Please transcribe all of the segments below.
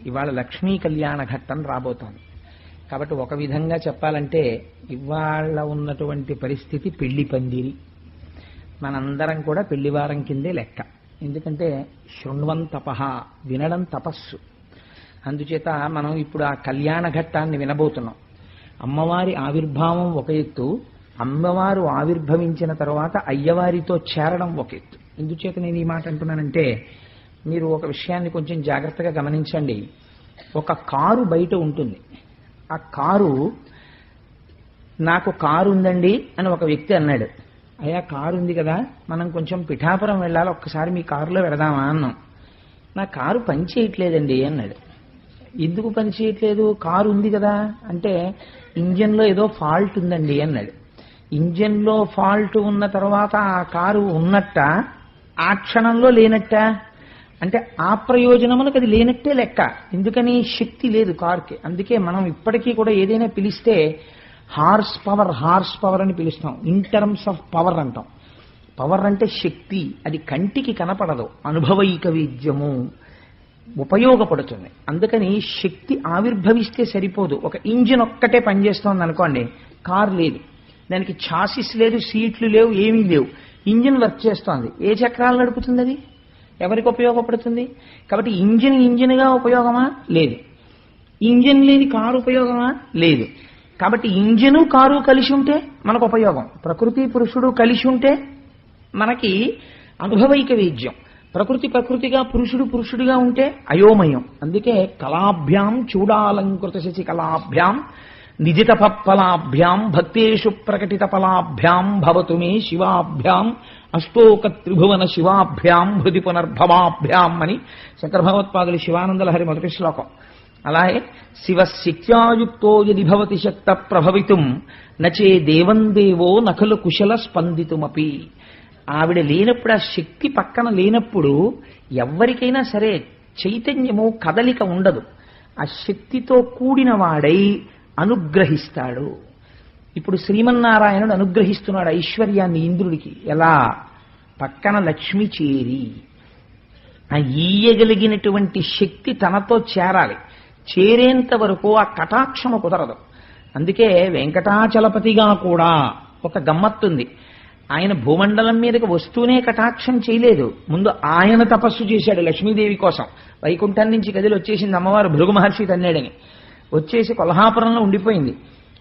ఇవాళ లక్ష్మీ కళ్యాణ ఘట్టం రాబోతోంది. కాబట్టి ఒక విధంగా చెప్పాలంటే ఇవాళ ఉన్నటువంటి పరిస్థితి పెళ్లి పందిరి. మనందరం కూడా పెళ్లివారం కిందే లెక్క. ఎందుకంటే శృణ్వం తపః, వినడం తపస్సు. అందుచేత మనం ఇప్పుడు ఆ కళ్యాణ ఘట్టాన్ని వినబోతున్నాం. అమ్మవారి ఆవిర్భావం ఒక ఎత్తు, అమ్మవారు ఆవిర్భవించిన తర్వాత అయ్యవారితో చేరడం ఒక ఎత్తు. ఎందుచేత నేను ఈ మాట అంటున్నానంటే మీరు ఒక విషయాన్ని కొంచెం జాగ్రత్తగా గమనించండి. ఒక కారు బయట ఉంటుంది. ఆ కారు, నాకు కారు ఉందండి అని ఒక వ్యక్తి అన్నాడు. అయ్యా కారు ఉంది కదా, మనం కొంచెం పిఠాపురం వెళ్ళాలి, ఒక్కసారి మీ కారులో వెడదామా అన్నాం. నా కారు పని చేయట్లేదండి అన్నాడు. ఎందుకు పని చేయట్లేదు? కారు ఉంది కదా అంటే ఇంజన్లో ఏదో ఫాల్ట్ ఉందండి అన్నాడు. ఇంజన్లో ఫాల్ట్ ఉన్న తర్వాత ఆ కారు ఉన్నట్ట, ఆ క్షణంలో లేనట్ట అంటే ఆ ప్రయోజనములకు అది లేనట్టే లెక్క. ఎందుకని? శక్తి లేదు కారుకి. అందుకే మనం ఇప్పటికీ కూడా ఏదైనా పిలిస్తే హార్స్ పవర్ అని పిలుస్తాం. ఇన్ టర్మ్స్ ఆఫ్ పవర్ అంటాం. పవర్ అంటే శక్తి. అది కంటికి కనపడదు, అనుభవైక విద్యము ఉపయోగపడుతుంది. అందుకని శక్తి ఆవిర్భవిస్తే సరిపోదు. ఒక ఇంజిన్ ఒక్కటే పనిచేస్తోంది అనుకోండి, కారు లేదు, దానికి ఛాసిస్ లేదు, సీట్లు లేవు, ఏమీ లేవు, ఇంజిన్ వర్క్ చేస్తోంది. ఏ చక్రాలు నడుపుతుంది? అది ఎవరికి ఉపయోగపడుతుంది? కాబట్టి ఇంజిన్గా ఉపయోగమా? లేదు. ఇంజిన్ లేని కారు ఉపయోగమా? లేదు. కాబట్టి ఇంజిను కారు కలిసి ఉంటే మనకు ఉపయోగం. ప్రకృతి పురుషుడు కలిసి ఉంటే మనకి అనుభవైక వేద్యం. ప్రకృతిగా పురుషుడిగా ఉంటే అయోమయం. అందుకే కళాభ్యాం చూడాలంకృత శశి కళాభ్యాం నిజిత ఫలాభ్యాం భక్తేషు ప్రకటిత ఫలాభ్యాం భవతు మే శివాభ్యాం అష్టోక త్రిభువన శివాభ్యాం హృది పునర్భవాభ్యాం అని శంకర భగవత్పాదులు శివానందలహరి మొదటి శ్లోకం. అలాగే శివశక్త్యాయుక్తో యది భవతి శక్త ప్రభవితుం నచే దేవం దేవో నఖలు కుశల స్పందితుమపి. ఆవిడ లేనప్పుడు, ఆ శక్తి పక్కన లేనప్పుడు ఎవరికైనా సరే చైతన్యము, కదలిక ఉండదు. ఆ శక్తితో కూడిన వాడై అనుగ్రహిస్తాడు. ఇప్పుడు శ్రీమన్నారాయణుడు అనుగ్రహిస్తున్నాడు ఐశ్వర్యాన్ని ఇంద్రుడికి. ఎలా? పక్కన లక్ష్మి చేరి. ఆ ఈయగలిగినటువంటి శక్తి తనతో చేరాలి. చేరేంత వరకు ఆ కటాక్షము కుదరదు. అందుకే వెంకటాచలపతిగా కూడా ఒక గమ్మత్తుంది. ఆయన భూమండలం మీదకి వస్తూనే కటాక్షం చేయలేదు. ముందు ఆయన తపస్సు చేశాడు లక్ష్మీదేవి కోసం. వైకుంఠం నుంచి గదిలో వచ్చేసింది అమ్మవారు, భృగు మహర్షి తన్నాడని. వచ్చేసి కొల్హాపురంలో ఉండిపోయింది.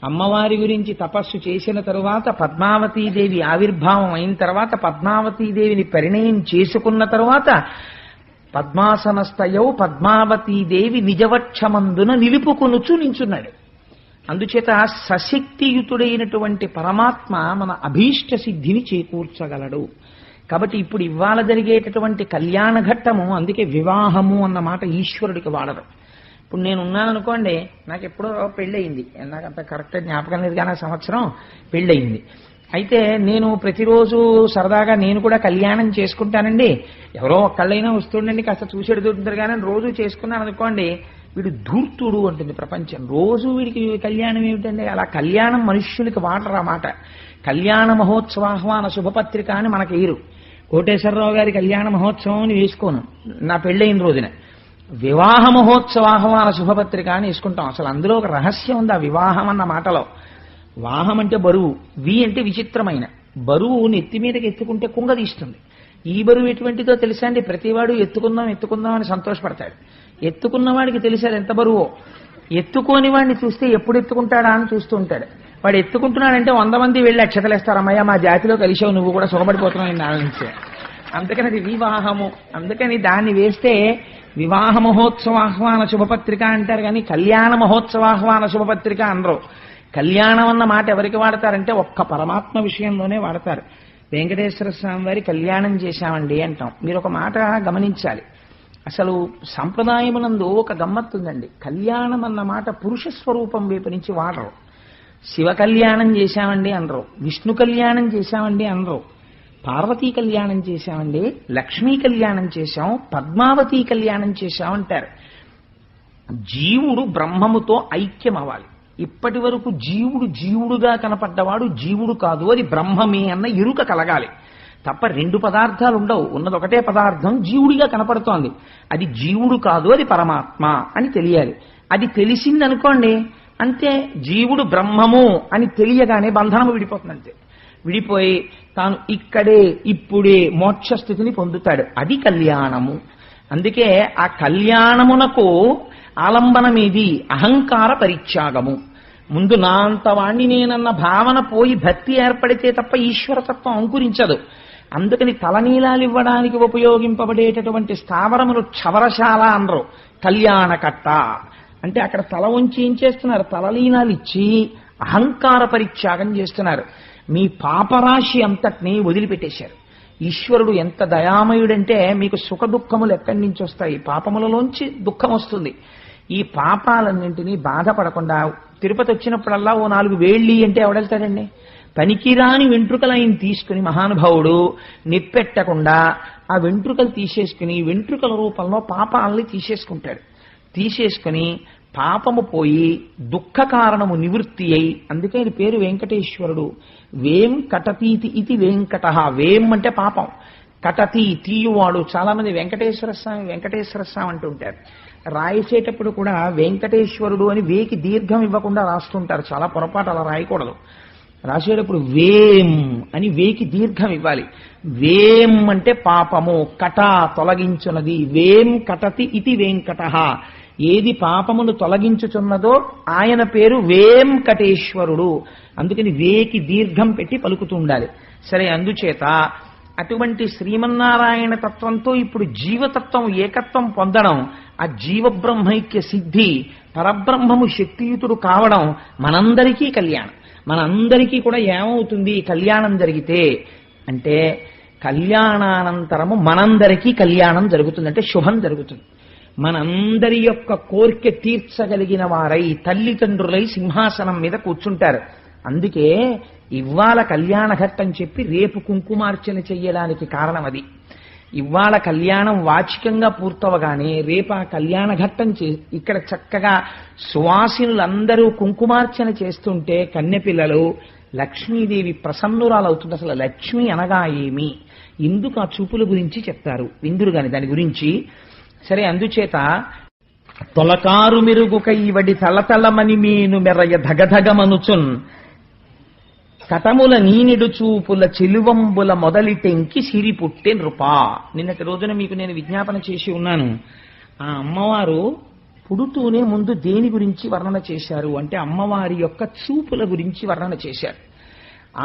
అమ్మవారి గురించి తపస్సు చేసిన తరువాత పద్మావతీదేవి ఆవిర్భావం అయిన తర్వాత, పద్మావతీదేవిని పరిణయం చేసుకున్న తరువాత పద్మాసనస్థయౌ పద్మావతీదేవి నిజవక్షమందున నిలుపుకొనుచు నించున్నాడు. అందుచేత సశక్తియుతుడైనటువంటి పరమాత్మ మన అభీష్ట సిద్ధిని చేకూర్చగలడు. కాబట్టి ఇప్పుడు ఇవాళ జరిగేటటువంటి కళ్యాణ ఘట్టము, అందుకే వివాహము అన్న మాట ఈశ్వరుడికి వాడరు. ఇప్పుడు నేనున్నాను అనుకోండి, నాకు ఎప్పుడో పెళ్ళయింది, నాకు అంత కరెక్ట్ జ్ఞాపకం లేదు కానీ సంవత్సరం పెళ్ళయింది. అయితే నేను ప్రతిరోజు సరదాగా నేను కూడా కళ్యాణం చేసుకుంటానండి, ఎవరో ఒక్కళ్ళైనా వస్తుండండి కాస్త చూసేడుతుంటారు కానీ రోజు చేసుకున్నాను అనుకోండి, వీడు ధూర్తుడు అంటుంది ప్రపంచం. రోజు వీడికి కళ్యాణం ఏమిటండి? అలా కళ్యాణం మనుష్యులకి వాడరా మాట. కళ్యాణ మహోత్సవాహ్వాన శుభపత్రిక అని మనకి ఏరు. కోటేశ్వరరావు గారి కళ్యాణ మహోత్సవం అని వేసుకోను నా పెళ్ళైన రోజున. వివాహ మహోత్సవాహ్వాన శుభపత్రిక అని వేసుకుంటాం. అసలు అందులో ఒక రహస్యం ఉంది ఆ వివాహం అన్న మాటలో. వాహం అంటే బరువు, వి అంటే విచిత్రమైన బరువు. నెత్తి మీదకి ఎత్తుకుంటే కుంగ తీస్తుంది. ఈ బరువు ఎటువంటిదో తెలుసా అండి? ప్రతివాడు ఎత్తుకుందాం అని సంతోషపడతాడు. ఎత్తుకున్నవాడికి తెలిసాడు ఎంత బరువో. ఎత్తుకోని వాడిని చూస్తే ఎప్పుడు ఎత్తుకుంటాడా అని చూస్తూ ఉంటాడు. వాడు ఎత్తుకుంటున్నాడంటే 100 మంది వెళ్ళి అక్షతలేస్తారు, అమ్మయ్య మా జాతిలో కలిసావు, నువ్వు కూడా సుఖపడిపోతున్నావు నాన్న నుంచి. అందుకని అది వివాహము. అందుకని దాన్ని వేస్తే వివాహ మహోత్సవాహ్వాన శుభపత్రిక అంటారు కానీ కళ్యాణ మహోత్సవాహ్వాన శుభపత్రిక అనరు. కళ్యాణం అన్న మాట ఎవరికి వాడతారంటే ఒక్క పరమాత్మ విషయంలోనే వాడతారు. వెంకటేశ్వర స్వామి వారి కళ్యాణం చేశామండి అంటాం. మీరు ఒక మాట గమనించాలి. అసలు సంప్రదాయమునందు ఒక గమ్మత్తుందండి. కళ్యాణం అన్న మాట పురుష స్వరూపం వైపు నుంచి వాడరు. శివ కళ్యాణం చేశామండి అనరు, విష్ణు కళ్యాణం చేశామండి అనరు, పార్వతీ కళ్యాణం చేశామండి, లక్ష్మీ కళ్యాణం చేశాం, పద్మావతీ కళ్యాణం చేశాం అంటారు. జీవుడు బ్రహ్మముతో ఐక్యం అవ్వాలి. ఇప్పటి వరకు జీవుడుగా కనపడ్డవాడు జీవుడు కాదు, అది బ్రహ్మమే అన్న ఎరుక కలగాలి. తప్ప రెండు పదార్థాలు ఉండవు. ఉన్నది ఒకటే పదార్థం జీవుడిగా కనపడుతోంది. అది జీవుడు కాదు, అది పరమాత్మ అని తెలియాలి. అది తెలిసిందనుకోండి అంతే, జీవుడు బ్రహ్మము అని తెలియగానే బంధనము విడిపోతుంది. అంతే, విడిపోయి తాను ఇక్కడే ఇప్పుడే మోక్ష స్థితిని పొందుతాడు. అది కళ్యాణము. అందుకే ఆ కళ్యాణమునకు ఆలంబనమేది? అహంకార పరిత్యాగము. ముందు నా అంతవాణ్ణి నేనన్న భావన పోయి భక్తి ఏర్పడితే తప్ప ఈశ్వరతత్వం అంకురించదు. అందుకని తలనీలాలు ఇవ్వడానికి ఉపయోగింపబడేటటువంటి స్థావరములు క్షవరశాల అనరు, కళ్యాణకట్ట అంటే అక్కడ తల ఉంచి ఏం చేస్తున్నారు? తలలీనాలు ఇచ్చి అహంకార పరిత్యాగం చేస్తున్నారు. మీ పాపరాశి అంతటినీ వదిలిపెట్టేశారు. ఈశ్వరుడు ఎంత దయామయుడంటే మీకు సుఖ దుఃఖములు ఎక్కడి నుంచి వస్తాయి? పాపములలోంచి దుఃఖం వస్తుంది. ఈ పాపాలన్నింటినీ బాధపడకుండా తిరుపతి వచ్చినప్పుడల్లా ఓ 4 వేళ్ళి అంటే ఎవడెళ్తాడండి? పనికిరాని వెంట్రుకలు ఆయన తీసుకుని మహానుభావుడు నిప్పెట్టకుండా ఆ వెంట్రుకలు తీసేసుకుని వెంట్రుకల రూపంలో పాపాలని తీసేసుకుంటాడు. తీసేసుకుని పాపము పోయి దుఃఖ కారణము నివృత్తి అయి, అందుకే ఆయన పేరు వెంకటేశ్వరుడు. వేం కటతీతి ఇది వెంకట. వేం అంటే పాపం, కటతి తీయువాడు. చాలా మంది వెంకటేశ్వర స్వామి అంటుంటారు. రాసేటప్పుడు కూడా వెంకటేశ్వరుడు అని వేకి దీర్ఘం ఇవ్వకుండా రాస్తుంటారు. చాలా పొరపాటు, అలా రాయకూడదు. రాసేటప్పుడు వేం అని వేకి దీర్ఘం ఇవ్వాలి. వేం అంటే పాపము, కట తొలగించున్నది. వేం కటతి ఇది వెంకట. ఏది పాపమును తొలగించుచున్నదో ఆయన పేరు వేంకటేశ్వరుడు. అందుకని వేకి దీర్ఘం పెట్టి పలుకుతూ ఉండాలి. సరే, అందుచేత అటువంటి శ్రీమన్నారాయణ తత్వంతో ఇప్పుడు జీవతత్వం ఏకత్వం పొందడం, ఆ జీవబ్రహ్మైక్య సిద్ధి, పరబ్రహ్మము శక్తియుతుడు కావడం మనందరికీ కళ్యాణం. మనందరికీ కూడా ఏమవుతుంది కళ్యాణం జరిగితే అంటే, కళ్యాణానంతరము మనందరికీ కళ్యాణం జరుగుతుంది. అంటే శుభం జరుగుతుంది. మనందరి యొక్క కోరిక తీర్చగలిగిన వారై తల్లిదండ్రులై సింహాసనం మీద కూర్చుంటారు. అందుకే ఇవాళ కళ్యాణ ఘట్టం చెప్పి రేపు కుంకుమార్చన చెయ్యడానికి కారణం అది. ఇవాళ కళ్యాణం వాచికంగా పూర్తవగానే రేపు ఆ కళ్యాణ ఘట్టం ఇక్కడ చక్కగా సువాసినులందరూ కుంకుమార్చన చేస్తుంటే కన్నెపిల్లలు లక్ష్మీదేవి ప్రసన్నురాలవుతుంది. అసలు లక్ష్మి అనగా ఏమి, ఎందుకు ఆ చూపుల గురించి చెప్తారు విందురు గాని దాని గురించి. సరే, అందుచేత తొలకారు మెరుగుకై వడి తలతలమని మీను మెరయ ధగధగమనుచున్ కటముల నీనిడు చూపుల చెలువంబుల మొదలిటెంకి సిరి పుట్టే నృపా. నిన్నటి రోజున మీకు నేను విజ్ఞాపన చేసి ఉన్నాను. ఆ అమ్మవారు పుడుతూనే ముందు దేని గురించి వర్ణన చేశారు అంటే అమ్మవారి యొక్క చూపుల గురించి వర్ణన చేశారు.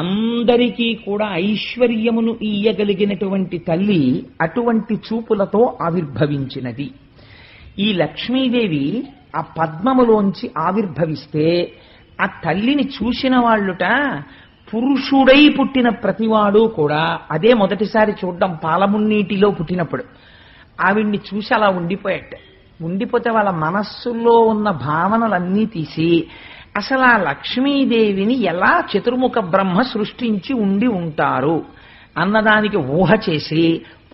అందరికీ కూడా ఐశ్వర్యమును ఇయ్యగలిగినటువంటి తల్లి అటువంటి చూపులతో ఆవిర్భవించినది. ఈ లక్ష్మీదేవి ఆ పద్మములోంచి ఆవిర్భవిస్తే ఆ తల్లిని చూసిన వాళ్ళుట పురుషుడై పుట్టిన ప్రతివాడు కూడా అదే మొదటిసారి చూడడం. పాలమున్నీటిలో పుట్టినప్పుడు ఆవిడ్ని చూసి అలా ఉండిపోతే వాళ్ళ మనస్సులో ఉన్న భావనలన్నీ తీసి అసలు ఆ లక్ష్మీదేవిని ఎలా చతుర్ముఖ బ్రహ్మ సృష్టించి ఉండి ఉంటారు అన్నదానికి ఊహ చేసి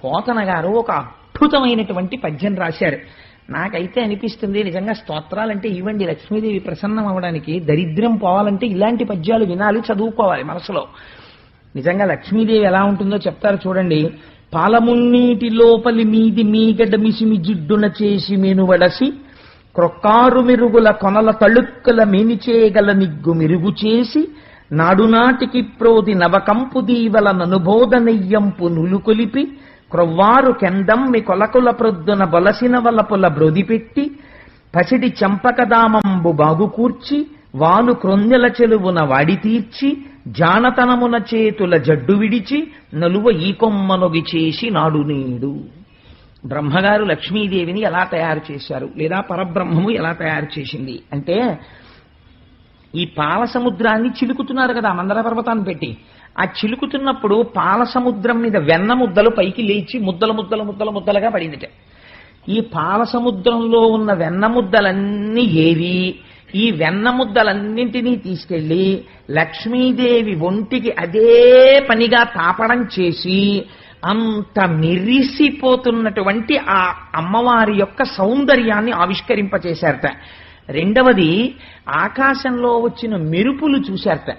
పోతన గారు ఒక అద్భుతమైనటువంటి పద్యం రాశారు. నాకైతే అనిపిస్తుంది నిజంగా స్తోత్రాలంటే ఇవ్వండి, లక్ష్మీదేవి ప్రసన్నం అవడానికి, దరిద్రం పోవాలంటే ఇలాంటి పద్యాలు వినాలి, చదువుకోవాలి మనసులో. నిజంగా లక్ష్మీదేవి ఎలా ఉంటుందో చెప్తారు చూడండి. పాలమున్నీటి లోపలి మీది మీగడ మిసిమి జిడ్డున చేసి మెనువడసి క్రొక్కారు మెరుగుల కొనల తళుక్కల మేనిచేయగల నిగ్గు మెరుగు చేసి నాడునాటికి ప్రోది నవకంపు దీవల ననుబోధ నెయ్యంపు నులుకొలిపి క్రొవ్వారు కెందమ్మి కొలకుల ప్రొద్దున బొలసిన వలపుల బ్రొదిపెట్టి పసిడి చంపకదామంబు బాగుకూర్చి వాలు క్రొందెల చెలువున వాడి తీర్చి జానతనమున చేతుల జడ్డు విడిచి నలువ ఈ కొమ్మనొగి చేసి నాడు నేడు. బ్రహ్మగారు లక్ష్మీదేవిని ఎలా తయారు చేశారు, లేదా పరబ్రహ్మము ఎలా తయారు చేసింది అంటే, ఈ పాల సముద్రాన్ని చిలుకుతున్నారు కదా మందర పర్వతాన్ని పెట్టి. ఆ చిలుకుతున్నప్పుడు పాల సముద్రం మీద వెన్న ముద్దలు పైకి లేచి ముద్దలుగా పడిందిట. ఈ పాల సముద్రంలో ఉన్న వెన్న ముద్దలన్నీ ఏవి, ఈ వెన్న ముద్దలన్నింటినీ తీసుకెళ్లి లక్ష్మీదేవి ఒంటికి అదే పనిగా తాపడం చేసి అంత మెరిసిపోతున్నటువంటి ఆ అమ్మవారి యొక్క సౌందర్యాన్ని ఆవిష్కరింపచేశారట. రెండవది, ఆకాశంలో వచ్చిన మెరుపులు చూశారట.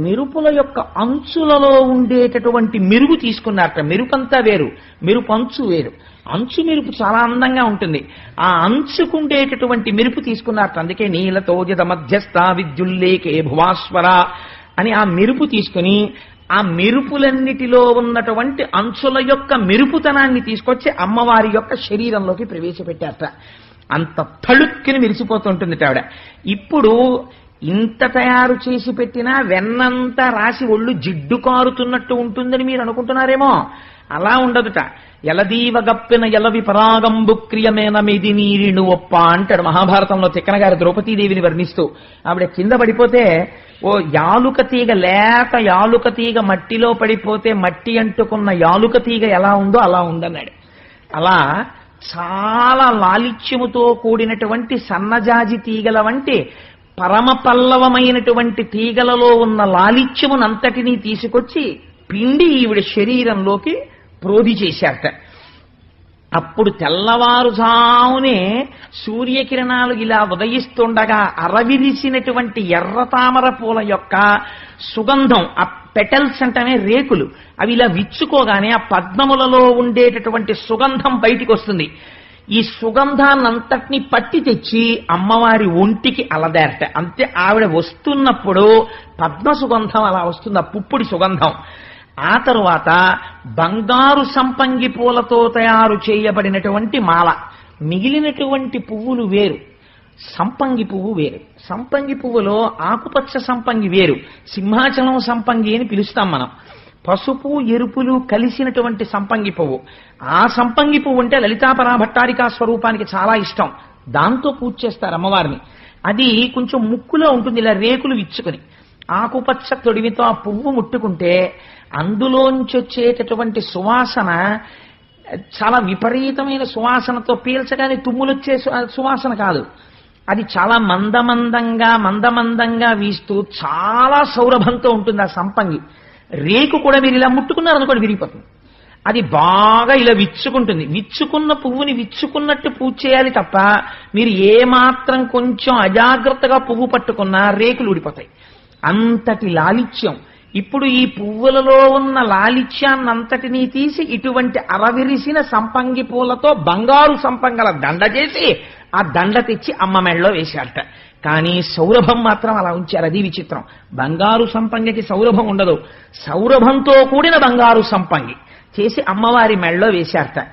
మెరుపుల యొక్క అంచులలో ఉండేటటువంటి మెరుగు తీసుకున్నారట. మెరుపంతా వేరు, మెరుపు అంచు వేరు. అంచు మెరుపు చాలా అందంగా ఉంటుంది. ఆ అంచుకుండేటటువంటి మెరుపు తీసుకున్నారట. అందుకే నీలతోజద మధ్యస్థ విద్యుల్లేకే భువాస్వర అని ఆ మెరుపు తీసుకుని ఆ మెరుపులన్నిటిలో ఉన్నటువంటి అంచుల యొక్క మెరుపుతనాన్ని తీసుకొచ్చి అమ్మవారి యొక్క శరీరంలోకి ప్రవేశపెట్టారట. అంత తళుక్కుని మెరిసిపోతుంటుంది ఆవిడ. ఇప్పుడు ఇంత తయారు చేసి పెట్టినా వెన్నంతా రాసి ఒళ్ళు జిడ్డు కారుతున్నట్టు ఉంటుందని మీరు అనుకుంటున్నారేమో. అలా ఉండదుట. ఎలదీవ గప్పిన ఎలవి పరాగంబు క్రియమేన మెది నీరిను ఒప్ప అంటాడు మహాభారతంలో తిక్కన గారి ద్రౌపదీదేవిని వర్ణిస్తూ. ఆవిడ కింద పడిపోతే ఓ యాలుక తీగ, లేత యాలుక తీగ మట్టిలో పడిపోతే మట్టి అంటుకున్న యాలుక తీగ ఎలా ఉందో అలా ఉందన్నాడు. అలా చాలా లాలిత్యముతో కూడినటువంటి సన్నజాజి తీగల వంటి పరమ పల్లవమైనటువంటి తీగలలో ఉన్న లాలిత్యమునంతటినీ తీసుకొచ్చి పిండి ఈవిడ శరీరంలోకి ప్రోధి చేశారట. అప్పుడు తెల్లవారుజామునే సూర్యకిరణాలు ఇలా ఉదయిస్తుండగా అరవిరిసినటువంటి ఎర్ర తామర పూల యొక్క సుగంధం, ఆ పెటల్స్ అంటేనే రేకులు, అవి ఇలా విచ్చుకోగానే ఆ పద్మములలో ఉండేటటువంటి సుగంధం బయటికి వస్తుంది. ఈ సుగంధాన్నంతటినీ పట్టి తెచ్చి అమ్మవారి ఒంటికి అలదారట. అంతే, ఆవిడ వస్తున్నప్పుడు పద్మ సుగంధం అలా వస్తుంది, ఆ పుప్పుడి సుగంధం. ఆ తరువాత బంగారు సంపంగి పూలతో తయారు చేయబడినటువంటి మాల. మిగిలినటువంటి పువ్వులు వేరు, సంపంగి పువ్వు వేరు. సంపంగి పువ్వులో ఆకుపచ్చ సంపంగి వేరు, సింహాచలం సంపంగి అని పిలుస్తాం మనం. పసుపు ఎరుపులు కలిసినటువంటి సంపంగి పువ్వు. ఆ సంపంగి పువ్వు అంటే లలితాపరా భట్టారికా స్వరూపానికి చాలా ఇష్టం. దాంతో పూజ చేస్తారు అమ్మవారిని. అది కొంచెం ముక్కులో ఉంటుంది, ఇలా రేకులు విచ్చుకుని. ఆకుపచ్చ తొడిమితో ఆ పువ్వు ముట్టుకుంటే అందులోంచి వచ్చేటటువంటి సువాసన చాలా విపరీతమైన సువాసనతో, పీల్చగానే తుమ్ములొచ్చే సువాసన కాదు. అది చాలా మందమందంగా వీస్తూ చాలా సౌరభంతో ఉంటుంది ఆ సంపంగి. రేకు కూడా మీరు ఇలా ముట్టుకున్నారనుకోండి విరిగిపోతుంది. అది బాగా ఇలా విచ్చుకుంటుంది. విచ్చుకున్న పువ్వుని విచ్చుకున్నట్టు పూజ చేయాలి తప్ప మీరు ఏమాత్రం కొంచెం అజాగ్రత్తగా పువ్వు పట్టుకున్నా రేకులు ఊడిపోతాయి. అంతటి లాలిత్యం. ఇప్పుడు ఈ పువ్వులలో ఉన్న లాలిత్యాన్నంతటినీ తీసి ఇటువంటి అరవిరిసిన సంపంగి పూలతో బంగారు సంపంగల దండ చేసి ఆ దండ తెచ్చి అమ్మ మెడలో వేశారట. కానీ సౌరభం మాత్రం అలా ఉంచారు. అది విచిత్రం. బంగారు సంపంగికి సౌరభం ఉండదు. సౌరభంతో కూడిన బంగారు సంపంగి చేసి అమ్మవారి మెడలో వేశారట.